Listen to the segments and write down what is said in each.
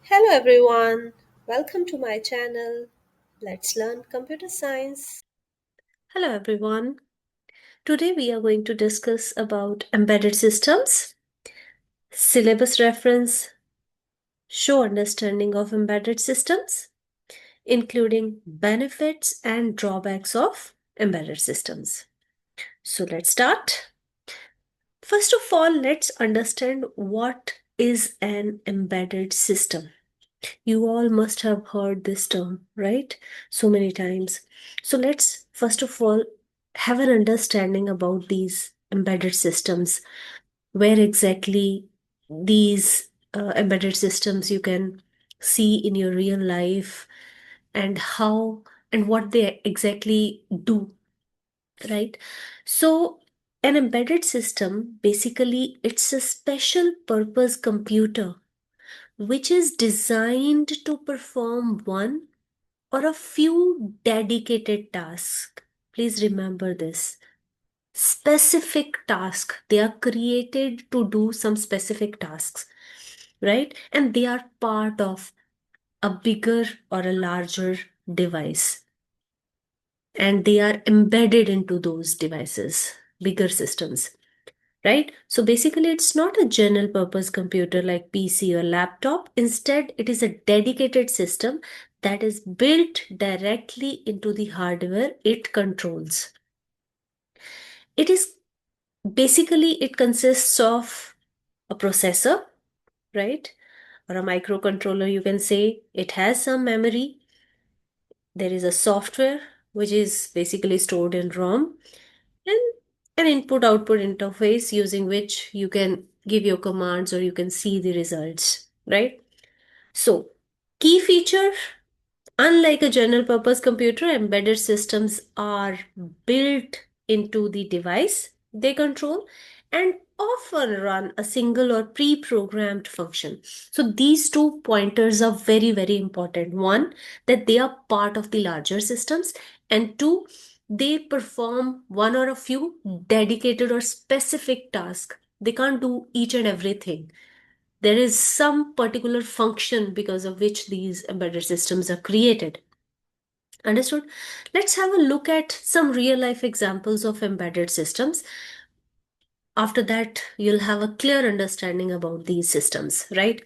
Hello everyone, welcome to my channel. Let's learn computer science. Hello everyone. Today we are going to discuss about embedded systems, syllabus reference, show understanding of embedded systems, including benefits and drawbacks of embedded systems. So let's start. First of all, let's understand what is an embedded system. You all must have heard this term, right? So many times. So let's first of all have an understanding about these embedded systems, where exactly these embedded systems you can see in your real life and how and what they exactly do, right? So an embedded system basically it's a special purpose computer which is designed to perform one or a few dedicated tasks. Please remember this. Specific task. They are created to do some specific tasks, right? And they are part of a bigger or a larger device. And they are embedded into those devices, bigger systems, right? So basically, it's not a general purpose computer like PC or laptop. Instead, it is a dedicated system that is built directly into the hardware it controls. It is basically, it consists of a processor, right? Or a microcontroller, you can say. It has some memory. There is a software, which is basically stored in ROM, and an input output interface using which you can give your commands or you can see the results, right? So, key feature, unlike a general purpose computer, embedded systems are built into the device they control and often run a single or pre-programmed function. So these two pointers are very, very important. One, that they are part of the larger systems, and two, they perform one or a few dedicated or specific tasks. They can't do each and everything. There is some particular function because of which these embedded systems are created. Understood? Let's have a look at some real life examples of embedded systems. After that, you'll have a clear understanding about these systems, right?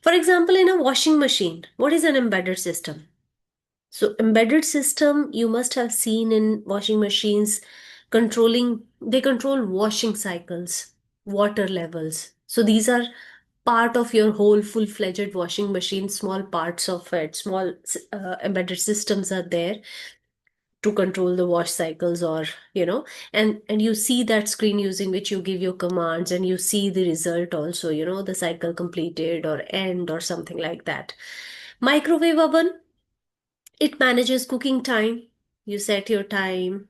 For example, in a washing machine, what is an embedded system? So, embedded system you must have seen in washing machines they control washing cycles, water levels. So, these are part of your whole full-fledged washing machine. Small parts of it, small embedded systems are there to control the wash cycles, or and you see that screen using which you give your commands, and you see the result also, the cycle completed or end or something like that. Microwave oven, it manages cooking time. You set your time,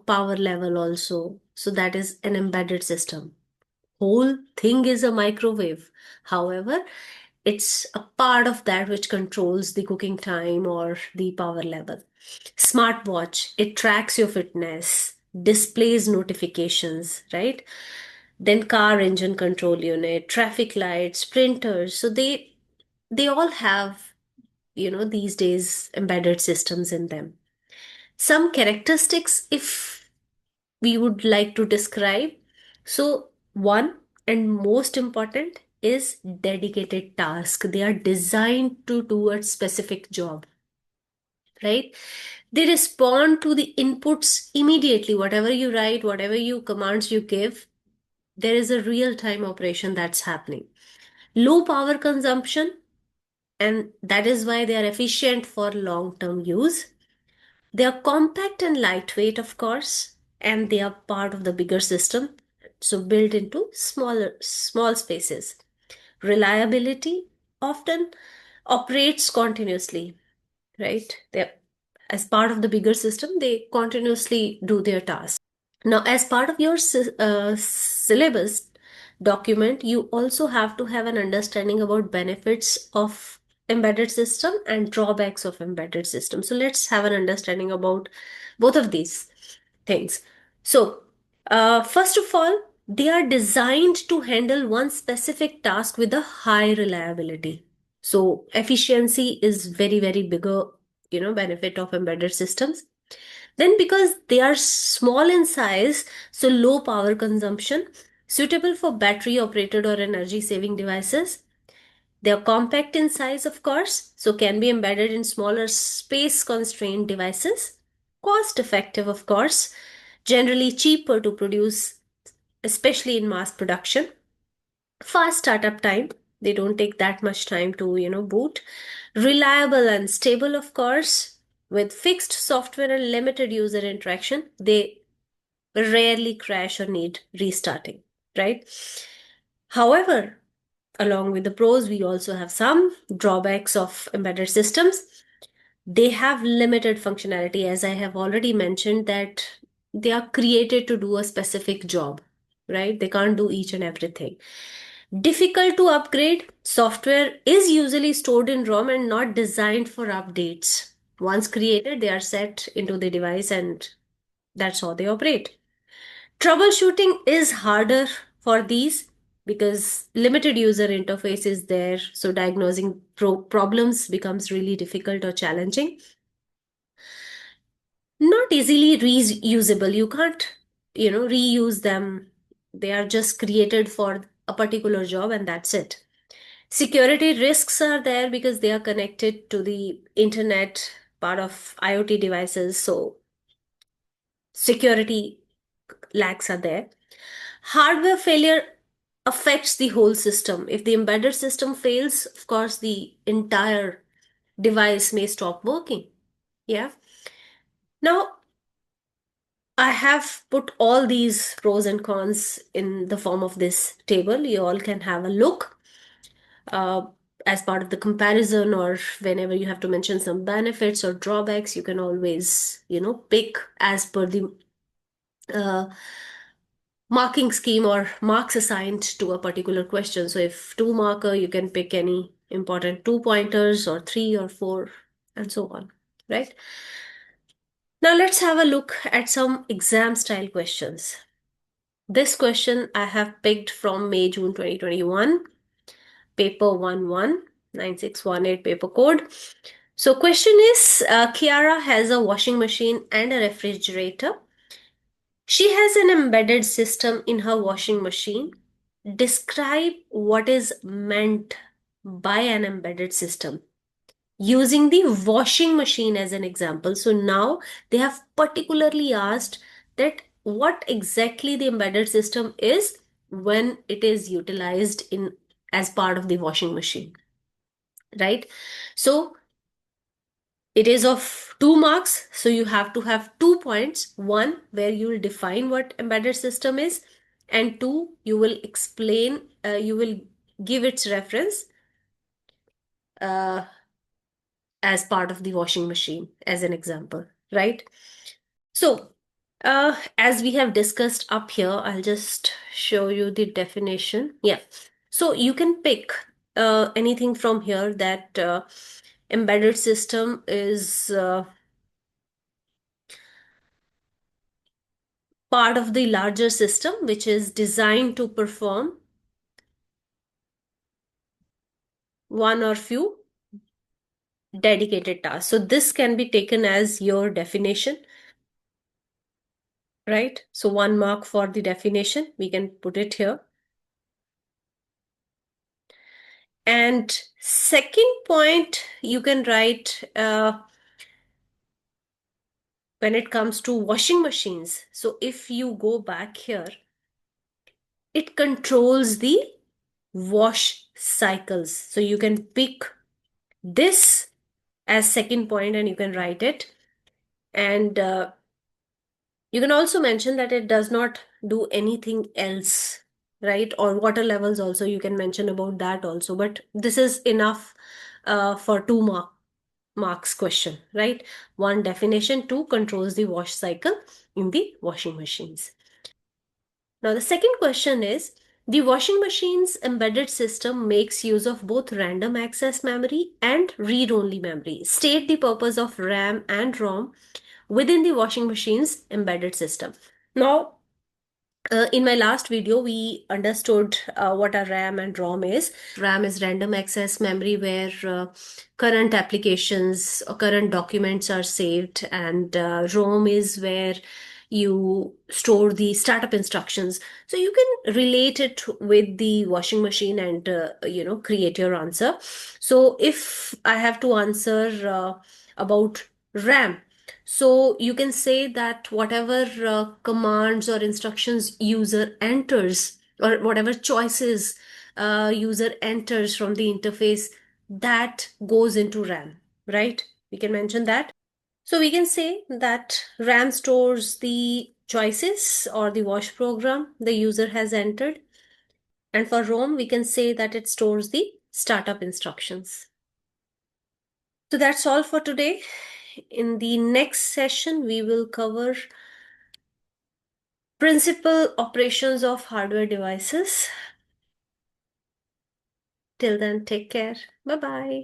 power level also. So that is an embedded system. Whole thing is a microwave. However, it's a part of that which controls the cooking time or the power level. Smartwatch, it tracks your fitness, displays notifications, right? Then car engine control unit, traffic lights, printers. So they all have, these days embedded systems in them. Some characteristics, if we would like to describe. So, one and most important is dedicated task. They are designed to do a specific job, right? They respond to the inputs immediately. Whatever you write, whatever you commands you give, there is a real time operation that's happening. Low power consumption, and that is why they are efficient for long term use. They are compact and lightweight, of course, and they are part of the bigger system, so built into small spaces. Reliability often operates continuously, right? They, as part of the bigger system, they continuously do their tasks. Now, as part of your syllabus document, you also have to have an understanding about benefits of embedded system and drawbacks of embedded system. So let's have an understanding about both of these things. So, first of all, they are designed to handle one specific task with a high reliability. So efficiency is very, very bigger, benefit of embedded systems. Then because they are small in size, so low power consumption, suitable for battery operated or energy saving devices. They are compact in size, of course, so can be embedded in smaller space constrained devices. Cost effective, of course, generally cheaper to produce, especially in mass production. Fast startup time, they don't take that much time to, boot. Reliable and stable, of course, with fixed software and limited user interaction. They rarely crash or need restarting, right? However, along with the pros, we also have some drawbacks of embedded systems. They have limited functionality, as I have already mentioned, that they are created to do a specific job, right? They can't do each and everything. Difficult to upgrade. Software is usually stored in ROM and not designed for updates. Once created, they are set into the device and that's how they operate. Troubleshooting is harder for these because limited user interface is there, so diagnosing problems becomes really difficult or challenging. Not easily reusable. You can't, reuse them. They are just created for a particular job and that's it. Security risks are there because they are connected to the internet, part of IoT devices, so security lacks are there. Hardware failure affects the whole system. If the embedded system fails, of course, the entire device may stop working. Yeah. Now, I have put all these pros and cons in the form of this table. You all can have a look uh, as part of the comparison, or whenever you have to mention some benefits or drawbacks, you can always, pick as per the uh, marking scheme or marks assigned to a particular question. So if two marker, you can pick any important 2 pointers or 3 or 4 and so on, right? Now let's have a look at some exam style questions. This question I have picked from May, June 2021, paper 119618 paper code. So question is, Kiara has a washing machine and a refrigerator. She has an embedded system in her washing machine. Describe what is meant by an embedded system using the washing machine as an example. So now they have particularly asked that what exactly the embedded system is when it is utilized in as part of the washing machine, right? So it is of 2 marks, so you have to have 2 points. One, where you will define what embedded system is, and two, you will explain, you will give its reference uh, as part of the washing machine, as an example, right? So, as we have discussed up here, I'll just show you the definition. Yeah. So you can pick anything from here that embedded system is part of the larger system which is designed to perform one or few dedicated tasks. So this can be taken as your definition, right? So 1 mark for the definition, we can put it here. And second point, you can write when it comes to washing machines. So if you go back here, it controls the wash cycles. So you can pick this as second point and you can write it. And you can also mention that it does not do anything else, right? Or water levels also, you can mention about that also. But this is enough for 2 marks question, right? One, definition. Two, controls the wash cycle in the washing machines. Now, the second question is, the washing machine's embedded system makes use of both random access memory and read-only memory. State the purpose of RAM and ROM within the washing machine's embedded system. Now, In my last video, we understood what a RAM and ROM is. RAM is random access memory, where current applications or current documents are saved, and ROM is where you store the startup instructions. So you can relate it with the washing machine and create your answer. So if I have to answer about RAM, so you can say that whatever commands or instructions user enters, or whatever choices user enters from the interface, that goes into RAM, right? We can mention that. So we can say that RAM stores the choices or the wash program the user has entered. And for ROM, we can say that it stores the startup instructions. So that's all for today. In the next session, we will cover principal operations of hardware devices. Till then, take care. Bye bye.